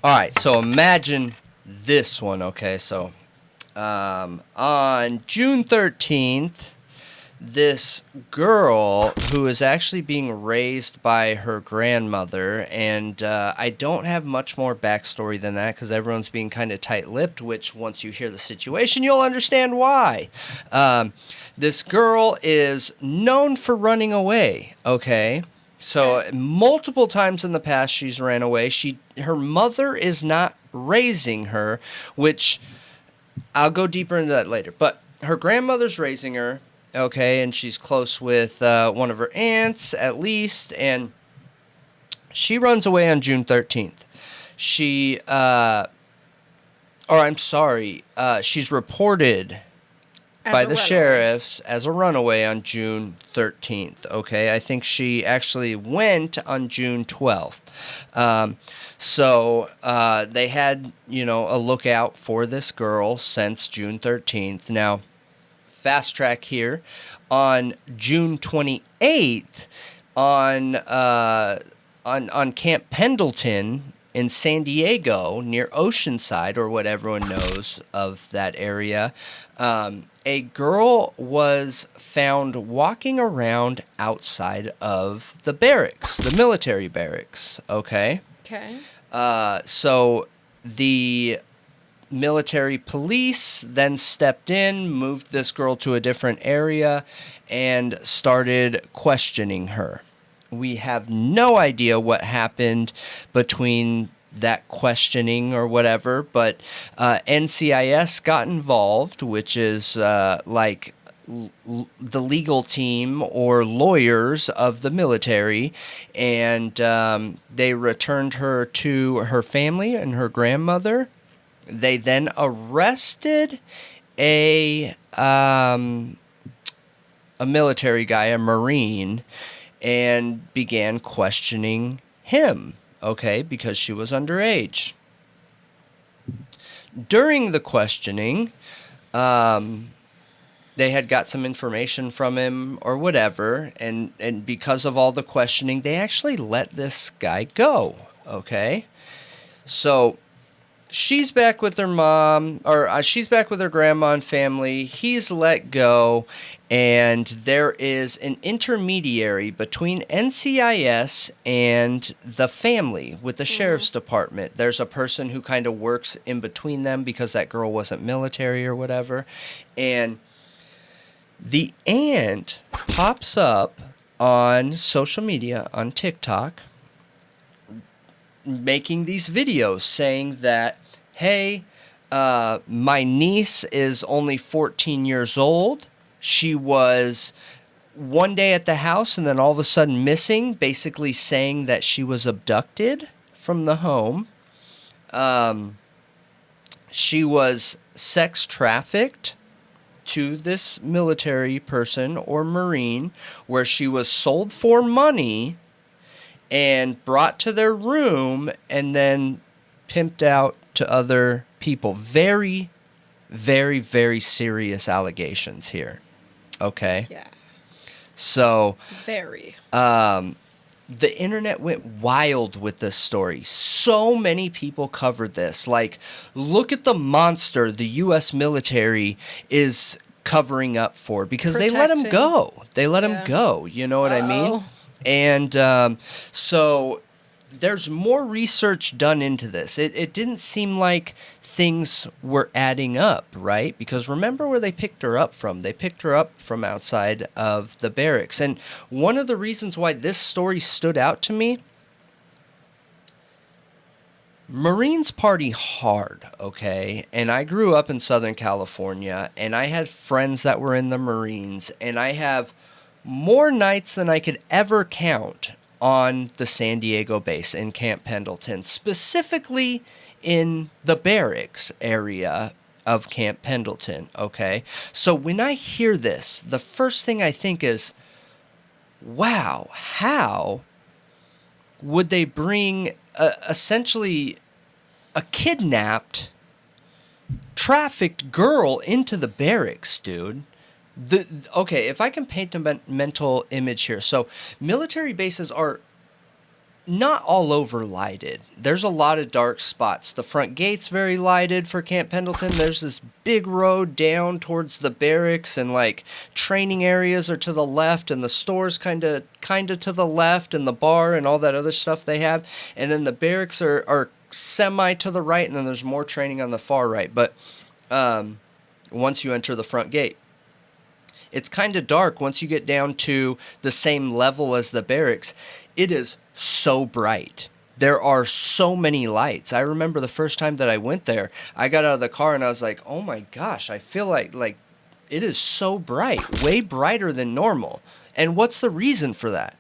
All right, so imagine this one, okay? So on June 13th, this girl who is actually being raised by her grandmother, and I don't have much more backstory than that because everyone's being kind of tight-lipped, which once you hear the situation, you'll understand why. This girl is known for running away, okay? So multiple times in the past she's ran away. Her mother is not raising her, which I'll go deeper into that later. But her grandmother's raising her, okay, and she's close with one of her aunts at least, and she runs away on June 13th. She's reported by the sheriffs as a runaway on June 13th, okay? I think she actually went on June 12th. So they had, a lookout for this girl since June 13th. Now, fast track here, on June 28th, on Camp Pendleton in San Diego, near Oceanside, or what everyone knows of that area, a girl was found walking around outside of the barracks, the military barracks, okay? Okay. So the military police then stepped in, moved this girl to a different area, and started questioning her. We have no idea what happened between that questioning or whatever, but NCIS got involved, which is the legal team or lawyers of the military, and they returned her to her family and her grandmother. They then arrested a military guy, a Marine, and began questioning him, okay, because she was underage. During the questioning, they had got some information from him or whatever, and because of all the questioning, they actually let this guy go, okay? So she's back with her mom, or she's back with her grandma and family. He's let go, and there is an intermediary between NCIS and the family with the sheriff's department. There's a person who kind of works in between them because that girl wasn't military or whatever. And the aunt pops up on social media, on TikTok, making these videos saying that, hey, my niece is only 14 years old. She was one day at the house and then all of a sudden missing, basically saying that she was abducted from the home. She was sex trafficked to this military person or Marine, where she was sold for money and brought to their room and then pimped out to other people. Very, very, very serious allegations here. Okay? Yeah. So Very. The internet went wild with this story. So many people covered this. Like, look at the monster the U.S. military is covering up for, because they let him go. They let him go. You know what I mean? And so there's more research done into this. It didn't seem like things were adding up, right? Because remember where they picked her up from. They picked her up from outside of the barracks. And one of the reasons why this story stood out to me, Marines party hard, okay? And I grew up in Southern California, and I had friends that were in the Marines, and I have more nights than I could ever count on the San Diego base in Camp Pendleton, specifically in the barracks area of Camp Pendleton, okay? So when I hear this, the first thing I think is, wow, how would they bring essentially a kidnapped, trafficked girl into the barracks, dude? Okay, if I can paint a mental image here. So military bases are not all over lighted. There's a lot of dark spots. The front gate's very lighted for Camp Pendleton. There's this big road down towards the barracks, and like training areas are to the left, and the store's kind of to the left, and the bar and all that other stuff they have. And then the barracks are semi to the right, and then there's more training on the far right. But once you enter the front gate, it's kind of dark once you get down to the same level as the barracks. It is so bright. There are so many lights. I remember the first time that I went there, I got out of the car and I was like, oh my gosh, I feel like it is so bright, way brighter than normal. And what's the reason for that?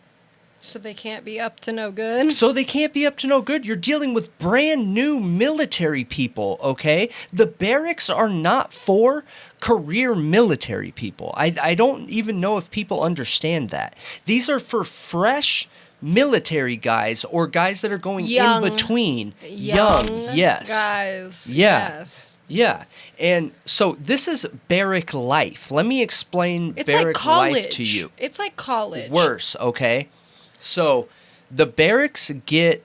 So they can't be up to no good? So they can't be up to no good. You're dealing with brand new military people, okay? The barracks are not for career military people. I don't even know if people understand that. These are for fresh military guys or guys that are going in between. Young, yes. Guys, yeah. Yes. Yeah. And so this is barrack life. Let me explain barrack life to you. It's like college. Worse, okay? So the barracks get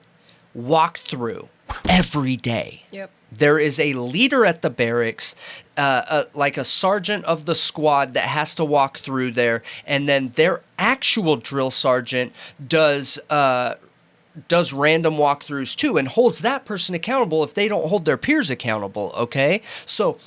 walked through every day. Yep. There is a leader at the barracks, like a sergeant of the squad that has to walk through there, and then their actual drill sergeant does random walkthroughs too, and holds that person accountable if they don't hold their peers accountable, okay? So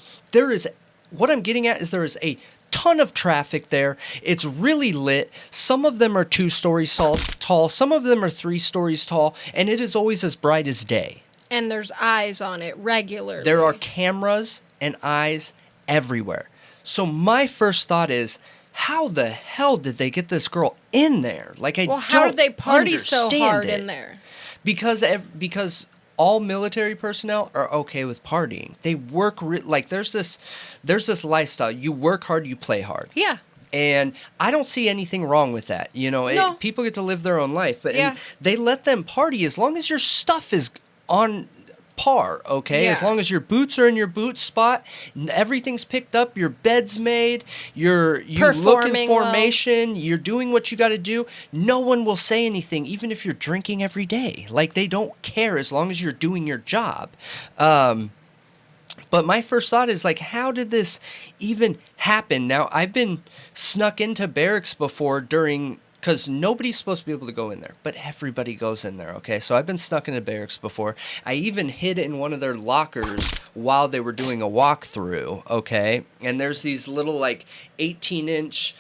what I'm getting at is there is a ton of traffic there. It's really lit. Some of them are 2 stories tall, some of them are 3 stories tall, and it is always as bright as day. And there's eyes on it regularly. There are cameras and eyes everywhere. So my first thought is, how the hell did they get this girl in there? How did they party so hard in there? Because all military personnel are okay with partying. They work there's this lifestyle. You work hard, you play hard. Yeah. And I don't see anything wrong with that. You know, No. People get to live their own life, but Yeah. they let them party as long as your stuff is on par, okay? Yeah. As long as your boots are in your boot spot, everything's picked up, your bed's made, you look in formation, you're doing what you got to do, no one will say anything, even if you're drinking every day. Like, they don't care as long as you're doing your job. But my first thought is, like, how did this even happen? Now, I've been snuck into barracks before because nobody's supposed to be able to go in there, but everybody goes in there, okay? So I've been snuck into barracks before. I even hid in one of their lockers while they were doing a walkthrough, okay? And there's these little, 18-inch...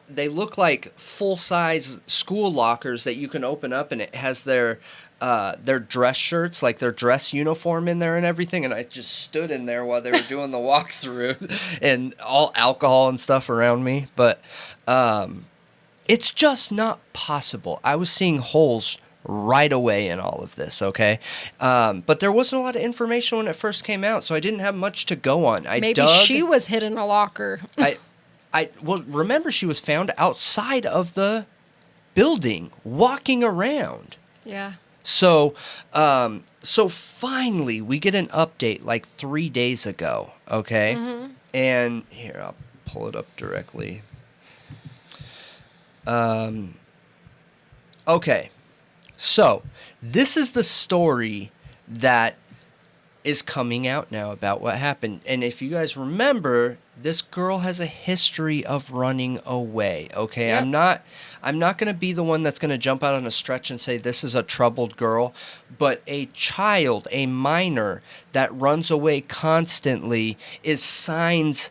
they look like full-size school lockers that you can open up, and it has their dress shirts, like their dress uniform in there and everything, and I just stood in there while they were doing the walkthrough, and all alcohol and stuff around me, but it's just not possible. I was seeing holes right away in all of this, okay? But there wasn't a lot of information when it first came out, so I didn't have much to go on. Maybe she was hid in a locker. Well, remember, she was found outside of the building, walking around. Yeah. So finally, we get an update 3 days ago, okay? Mm-hmm. And here, I'll pull it up directly. Okay. So, this is the story that is coming out now about what happened. And if you guys remember, this girl has a history of running away, okay? Yep. I'm not going to be the one that's going to jump out on a stretch and say this is a troubled girl, but a child, a minor that runs away constantly is signs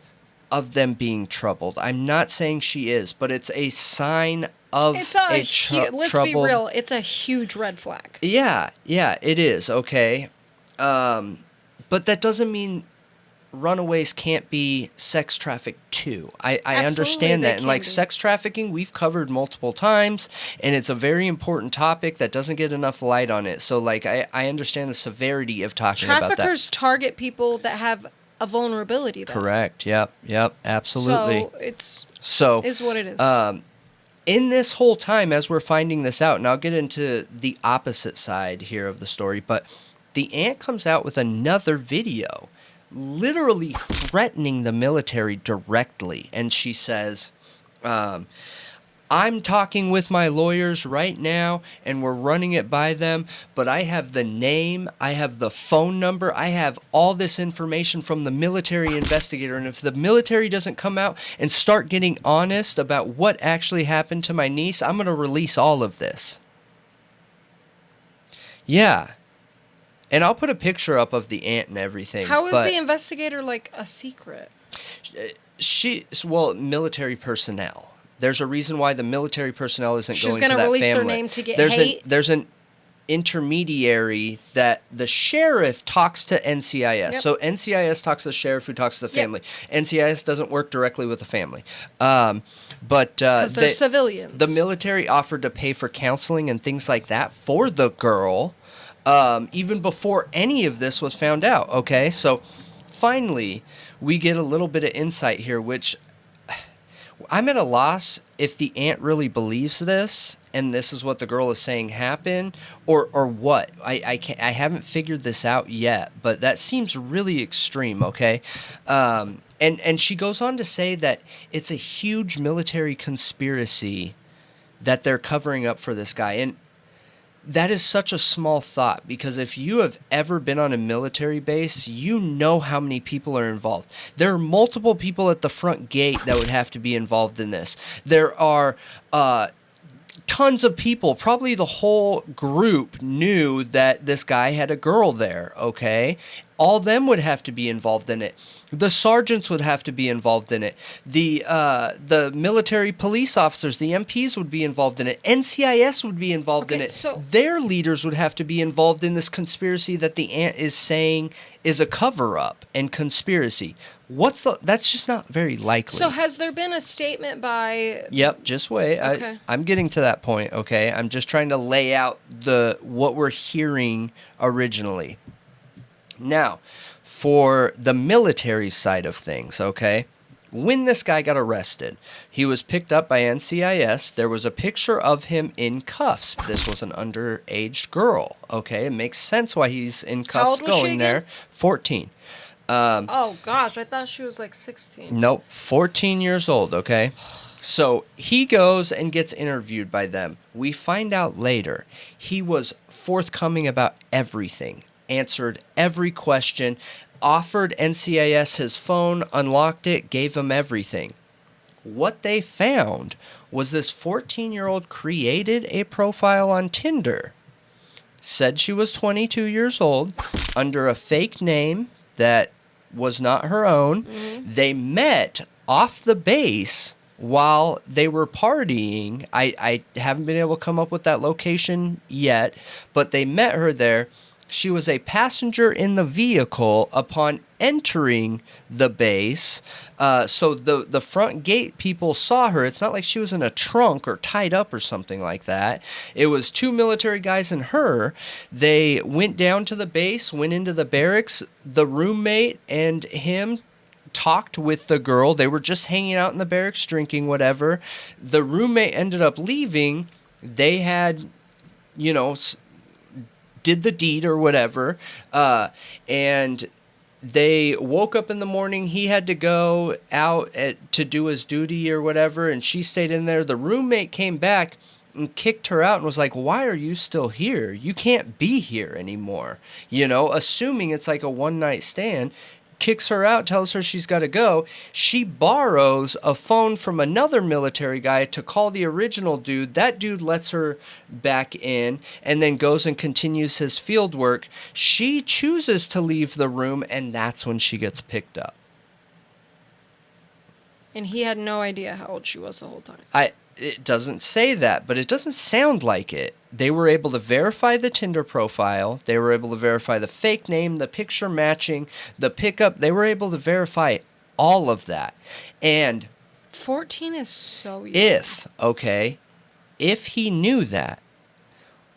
of them being troubled. I'm not saying she is, but it's a sign of let's be real, it's a huge red flag. Yeah, it is, okay? But that doesn't mean runaways can't be sex trafficked too. I understand that. And sex trafficking, we've covered multiple times, and it's a very important topic that doesn't get enough light on it. So I understand the severity of talking about that. Traffickers target people that have a vulnerability then. Correct. Yep, absolutely. So it's what it is. In this whole time, as we're finding this out, and I'll get into the opposite side here of the story, but the aunt comes out with another video literally threatening the military directly. And she says, I'm talking with my lawyers right now, and we're running it by them, but I have the name, I have the phone number, I have all this information from the military investigator, and if the military doesn't come out and start getting honest about what actually happened to my niece, I'm going to release all of this. Yeah. And I'll put a picture up of the aunt and everything. How is the investigator, like, a secret? Military personnel. There's a reason why the military personnel isn't She's going to that gonna release family. their name to get hate. There's an intermediary that the sheriff talks to NCIS. Yep. So NCIS talks to the sheriff who talks to the family. Yep. NCIS doesn't work directly with the family. But because they're civilians. The military offered to pay for counseling and things like that for the girl, even before any of this was found out. Okay, so finally we get a little bit of insight here, which I'm at a loss if the aunt really believes this, and this is what the girl is saying happened, or what. I haven't figured this out yet, but that seems really extreme. Okay, and she goes on to say that it's a huge military conspiracy that they're covering up for this guy, and that is such a small thought, because if you have ever been on a military base, you know how many people are involved. There are multiple people at the front gate that would have to be involved in this. There are tons of people, probably the whole group knew that this guy had a girl there, okay? All them would have to be involved in it. The sergeants would have to be involved in it. The military police officers, the MPs would be involved in it. NCIS would be involved in it. So their leaders would have to be involved in this conspiracy that the aunt is saying is a cover-up and conspiracy. That's just not very likely. So has there been a statement by... Yep, just wait. Okay. I'm getting to that point, okay? I'm just trying to lay out what we're hearing originally. Now, for the military side of things, okay? When this guy got arrested, he was picked up by NCIS. There was a picture of him in cuffs. This was an underage girl, okay? It makes sense why he's in cuffs. How old was she again? There. 14. Oh, gosh, I thought she was like 16. Nope, 14 years old, okay? So he goes and gets interviewed by them. We find out later he was forthcoming about everything, answered every question, offered NCIS his phone, unlocked it, gave him everything. What they found was this 14-year-old created a profile on Tinder, said she was 22 years old, under a fake name that was not her own. Mm-hmm. They met off the base while they were partying. I haven't been able to come up with that location yet, but they met her there. She was a passenger in the vehicle upon entering the base. So the front gate people saw her. It's not like she was in a trunk or tied up or something like that. It was two military guys and her. They went down to the base, went into the barracks. The roommate and him talked with the girl. They were just hanging out in the barracks, drinking, whatever. The roommate ended up leaving. They had, did the deed or whatever, and they woke up in the morning. He had to go out to do his duty or whatever, and she stayed in there. The roommate came back and kicked her out and was like, "Why are you still here? You can't be here anymore." Assuming it's like a one-night stand. Kicks her out, tells her she's got to go. She borrows a phone from another military guy to call the original dude. That dude lets her back in and then goes and continues his field work. She chooses to leave the room, and that's when she gets picked up. And he had no idea how old she was the whole time. It doesn't say that, but it doesn't sound like it. They were able to verify the Tinder profile. They were able to verify the fake name, the picture matching, the pickup. They were able to verify all of that. And 14 is so young. If he knew that,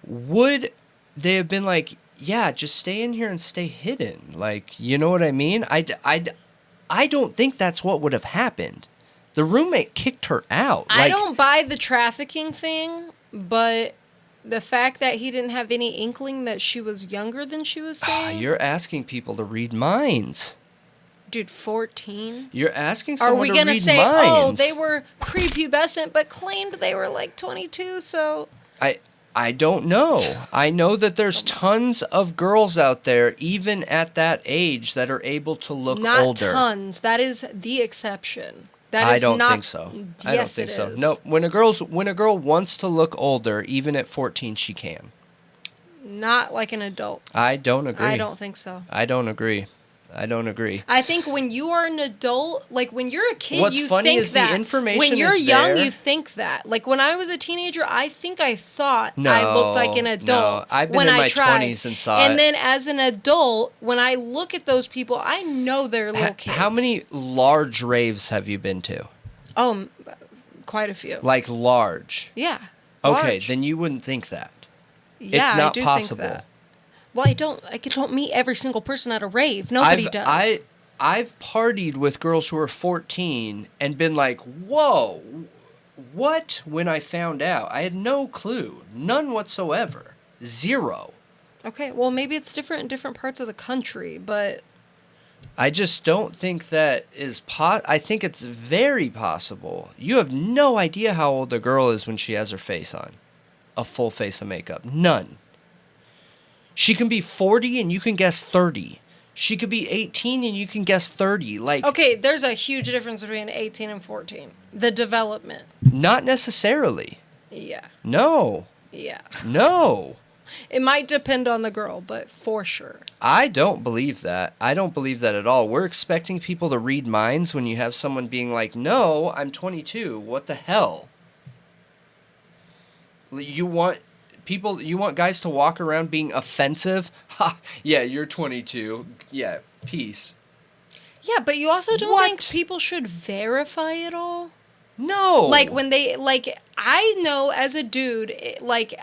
would they have been like, yeah, just stay in here and stay hidden? Like, you know what I mean? I don't think that's what would have happened. The roommate kicked her out. I don't buy the trafficking thing, but the fact that he didn't have any inkling that she was younger than she was saying. You're asking people to read minds. Dude, 14? You're asking Are someone we to going to read say, minds. oh, they were prepubescent but claimed they were like 22, so... I don't know. I know that there's tons of girls out there, even at that age, that are able to look Not older. Not tons. That is the exception. That I is don't not... think so. Yes, I don't think so. is. No, when a girl wants to look older, even at 14, she can. Not like an adult. I don't agree. I don't think so. I don't agree. I think when you are an adult, like when you're a kid, What's you funny think is that. the information when you're is young, there. you think that. Like when I was a teenager, I think I thought No, I looked like an adult. no. I've been when in I my tried. 20s and saw And it. then as an adult, when I look at those people, I know they're little kids. How many large raves have you been to? Oh, quite a few. Like large? Yeah. Okay, large. then you wouldn't think that. Yeah, it's not I do possible. Think that. Well, I don't meet every single person at a rave. Nobody does. I've partied with girls who are 14 and been like, whoa, what? When I found out, I had no clue. None whatsoever. Zero. Okay, well, maybe it's different in different parts of the country, but... I just don't think that is I think it's very possible. You have no idea how old a girl is when she has her face on. A full face of makeup. None. She can be 40 and you can guess 30. She could be 18 and you can guess 30. Like, okay, there's a huge difference between 18 and 14. The development. Not necessarily. Yeah. No. Yeah. No. It might depend on the girl, but for sure. I don't believe that. I don't believe that at all. We're expecting people to read minds when you have someone being like, no, I'm 22. What the hell? You want guys to walk around being offensive? Ha, yeah, you're 22. Yeah, peace. Yeah, but you also don't What? think people should verify it all? No. Like when they, like, I know as a dude, like,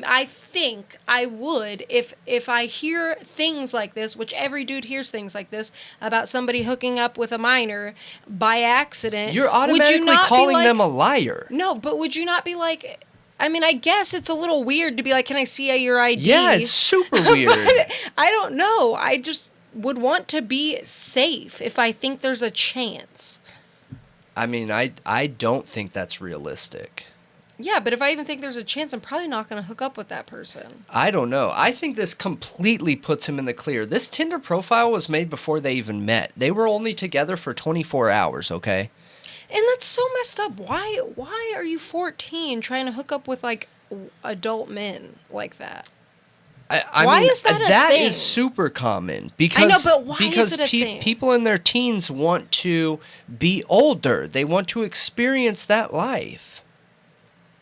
I think I would if I hear things like this, which every dude hears things like this, about somebody hooking up with a minor by accident. You're automatically calling them a liar. No, but would you not be like... I mean, I guess it's a little weird to be like, can I see your ID? Yeah, it's super weird. But I don't know. I just would want to be safe if I think there's a chance. I mean, I don't think that's realistic. Yeah, but if I even think there's a chance, I'm probably not going to hook up with that person. I don't know. I think this completely puts him in the clear. This Tinder profile was made before they even met. They were only together for 24 hours, okay? And that's so messed up. Why are you 14 trying to hook up with, like, adult men like that? Why is that a that thing? is super common because I know, but why is it a thing? People in their teens want to be older. They want to experience that life.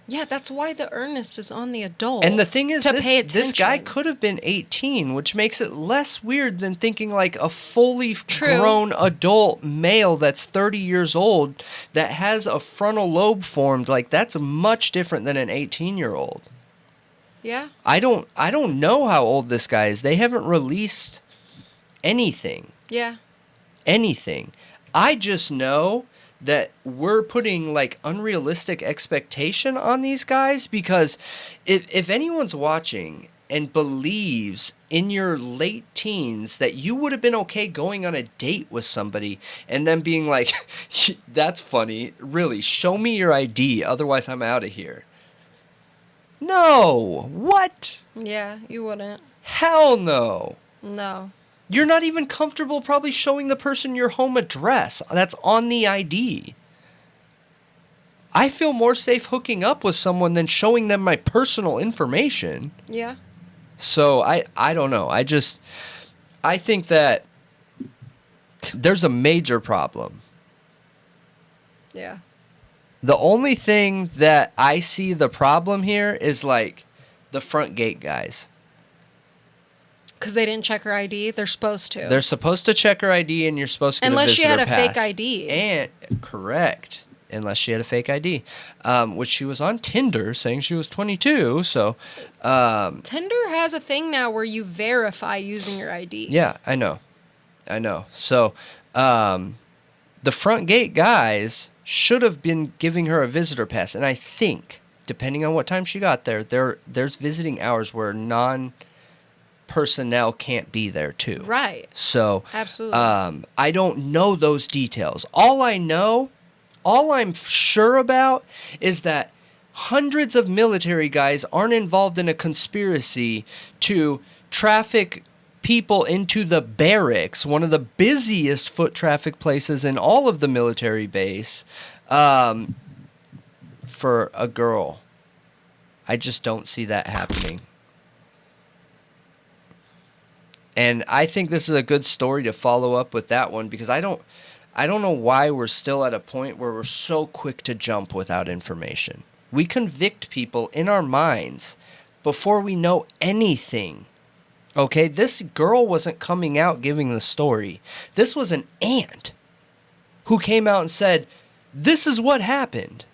Yeah, that's why the earnest is on the adult. And the thing is, pay this guy attention. could have been 18, which makes it less weird than thinking like a fully True. grown adult male that's 30 years old that has a frontal lobe formed. Like, that's much different than an 18-year-old. Yeah. I don't know how old this guy is. They haven't released anything. Yeah. Anything. I just know that we're putting like unrealistic expectation on these guys because if anyone's watching and believes in your late teens that you would have been okay going on a date with somebody and then being like, that's funny, really, show me your ID, otherwise I'm out of here. No. What? Yeah, you wouldn't. Hell no. No. You're not even comfortable probably showing the person your home address that's on the ID. I feel more safe hooking up with someone than showing them my personal information. Yeah. So I don't know. I think that there's a major problem. Yeah. The only thing that I see the problem here is like the front gate guys. Because they didn't check her ID. They're supposed to. They're supposed to check her ID, and you're supposed to get Unless a she visitor had a pass. fake ID. And correct, unless she had a fake ID, which she was on Tinder saying she was 22. So Tinder has a thing now where you verify using your ID. yeah, I know. So the front gate guys should have been giving her a visitor pass, and I think depending on what time she got there, there's visiting hours where personnel can't be there too. Right. So Absolutely. I don't know those details. All I'm sure about is that hundreds of military guys aren't involved in a conspiracy to traffic people into the barracks, one of the busiest foot traffic places in all of the military base, for a girl. I just don't see that happening. And I think this is a good story to follow up with that one, because I don't know why we're still at a point where we're so quick to jump without information. We convict people in our minds before we know anything. Okay, this girl wasn't coming out giving the story. This was an aunt who came out and said, "This is what happened."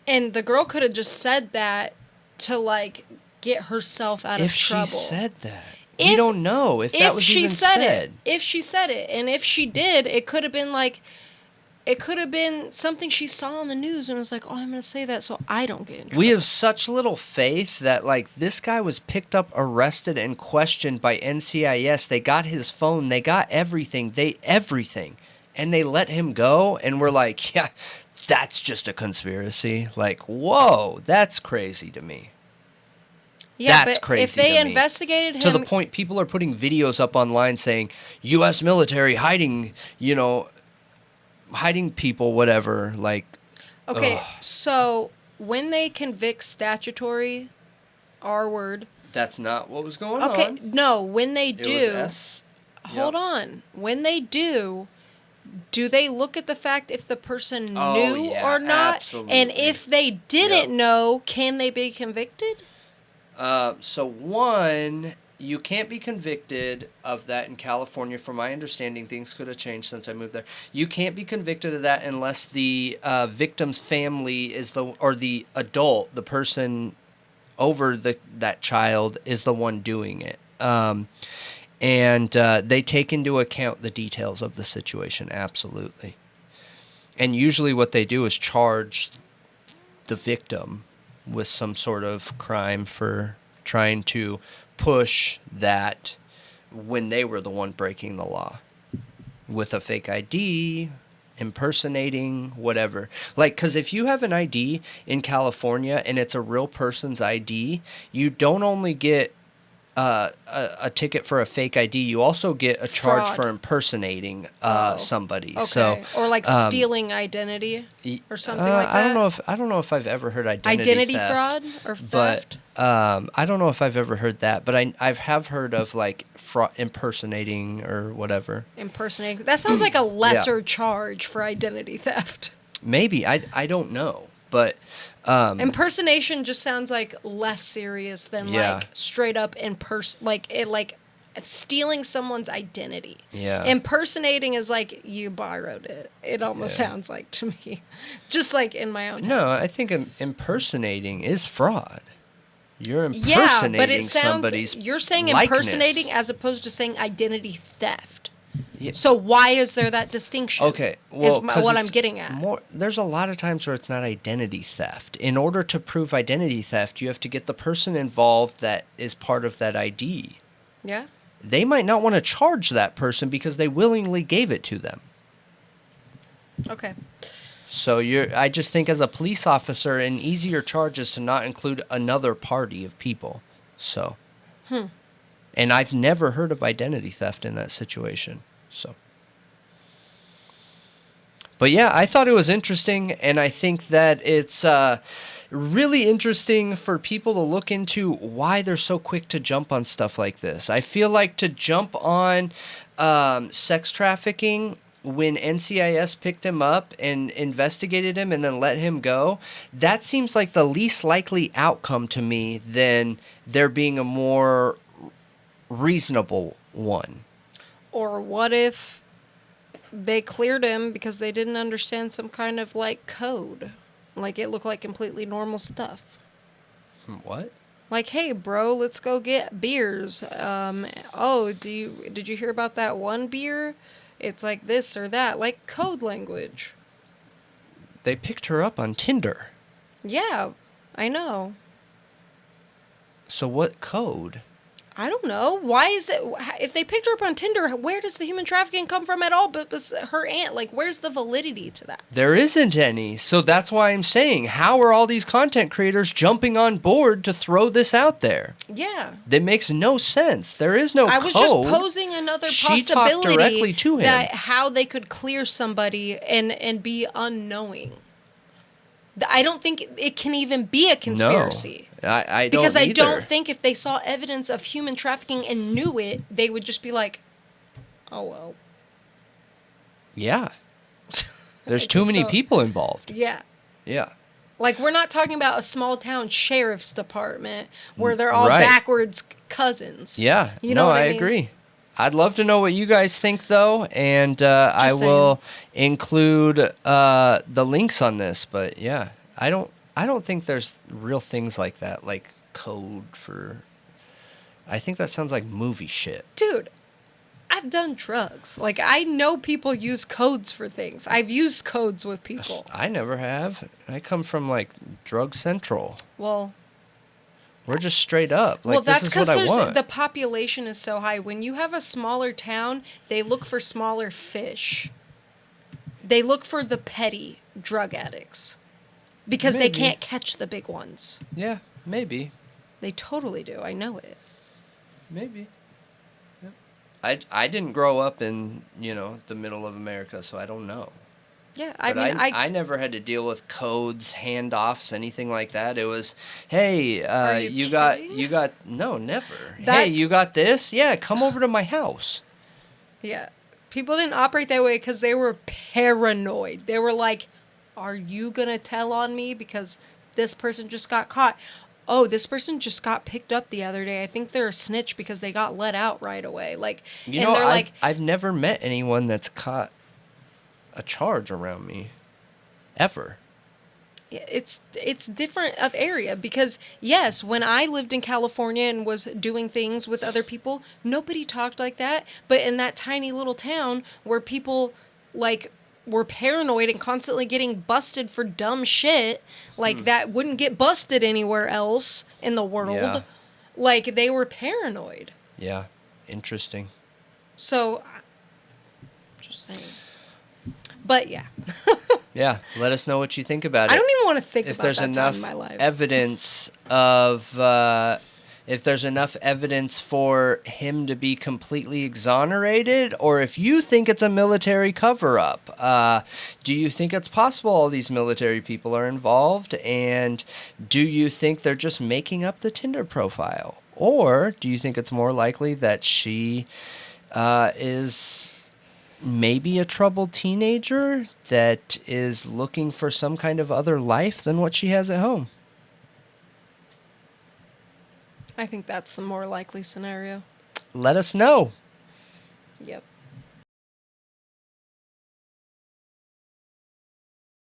And the girl could have just said that to, like, get herself out of trouble. If she said that. We don't know if that was even said. If she said it. And if she did, it could have been like, it could have been something she saw on the news and was like, oh, I'm going to say that so I don't get in trouble. We have such little faith that, like, this guy was picked up, arrested, and questioned by NCIS. They got his phone. They got everything. And they let him go. And we're like, yeah, that's just a conspiracy. Like, whoa, that's crazy to me. Yeah, that's but crazy if they to me. investigated him... To the point people are putting videos up online saying, U.S. military hiding, hiding people, whatever. Like, okay, ugh. So when they convict statutory R-word... That's not what was going on. Okay, no, when they do... It was S. Hold on. When they do they look at the fact if the person knew or not? Absolutely. And if they didn't know, can they be convicted? So one, you can't be convicted of that in California. From my understanding, things could have changed since I moved there. You can't be convicted of that unless the victim's family is the adult, the person over that child, is the one doing it. And they take into account the details of the situation, absolutely. And usually what they do is charge the victim with some sort of crime for trying to push that when they were the one breaking the law. With a fake ID, impersonating, whatever. Like, because if you have an ID in California and it's a real person's ID, you don't only get a ticket for a fake ID, you also get a charge Fraud. for impersonating somebody. Okay. So, or like stealing identity or something like that. I don't know if I've ever heard identity theft, fraud or theft. But I don't know if I've ever heard that. But I have heard of like impersonating or whatever. Impersonating. That sounds like a lesser charge for identity theft. Maybe I don't know, but. Impersonation just sounds like less serious than like straight up like stealing someone's identity. Yeah. Impersonating is like you borrowed it. It almost sounds like to me, just like in my own head. No, I think impersonating is fraud. You're impersonating but it sounds, somebody's you're saying likeness. impersonating as opposed to saying identity theft. Yeah. So why is there that distinction? Okay, well, is what I'm getting at. There's a lot of times where it's not identity theft. In order to prove identity theft, you have to get the person involved that is part of that ID. Yeah. They might not want to charge that person because they willingly gave it to them. Okay. So I just think as a police officer, an easier charge is to not include another party of people. So. And I've never heard of identity theft in that situation. So. But yeah, I thought it was interesting, and I think that it's really interesting for people to look into why they're so quick to jump on stuff like this. I feel like to jump on sex trafficking when NCIS picked him up and investigated him and then let him go, that seems like the least likely outcome to me than there being a more reasonable one. Or what if they cleared him because they didn't understand some kind of like code? Like it looked like completely normal stuff. What? Like, hey, bro, let's go get beers. Did you hear about that one beer? It's like this or that, like code language. They picked her up on Tinder. Yeah, I know. So what code? I don't know. Why is it? If they picked her up on Tinder, where does the human trafficking come from at all? But her aunt, like, where's the validity to that? There isn't any. So that's why I'm saying, how are all these content creators jumping on board to throw this out there? Yeah. That makes no sense. There is no code. I was just posing another She talked possibility directly to him. that how they could clear somebody and be unknowing. I don't think it can even be a conspiracy. No, I don't because I either. don't think if they saw evidence of human trafficking and knew it, they would just be like, oh, well. Yeah. There's I too just many don't- people involved. Yeah. Yeah. Like, we're not talking about a small town sheriff's department where they're all Right. backwards cousins. Yeah. You know no, what I I mean? agree. I'd love to know what you guys think, though, and I saying. will include the links on this. But yeah, I don't think there's real things like that, like code for. I think that sounds like movie shit. Dude, I've done drugs. Like, I know people use codes for things. I've used codes with people. I never have. I come from like Drug Central. Well, We're just straight up. Like, well, that's this is what because I want. the population is so high. When you have a smaller town, they look for smaller fish. They look for the petty drug addicts because they Maybe. can't catch the big ones. Yeah, maybe. They totally do. I know it. Maybe. Yep. I didn't grow up in, the middle of America, so I don't know. Yeah, I But mean, I never had to deal with codes, handoffs, anything like that. It was, hey, you you got no, never. Hey, That's- you got this? Yeah, come over to my house. yeah. People didn't operate that way because they were paranoid. They were like, are you going to tell on me because this person just got caught? Oh, this person just got picked up the other day. I think they're a snitch because they got let out right away. Like, You and know, they're like, I've never met anyone that's caught a charge around me, ever. it's different of area because yes, when I lived in California and was doing things with other people, nobody talked like that. But in that tiny little town where people like were paranoid and constantly getting busted for dumb shit, like that wouldn't get busted anywhere else in the world. Yeah. Like they were paranoid. Yeah, interesting. So just saying. But yeah. Yeah, let us know what you think about it. I don't even want to think If about there's that time enough in my life. evidence of, if there's enough evidence for him to be completely exonerated, or if you think it's a military cover-up. Do you think it's possible all these military people are involved? And do you think they're just making up the Tinder profile? Or do you think it's more likely that she is maybe a troubled teenager that is looking for some kind of other life than what she has at home? I think that's the more likely scenario. Let us know. Yep.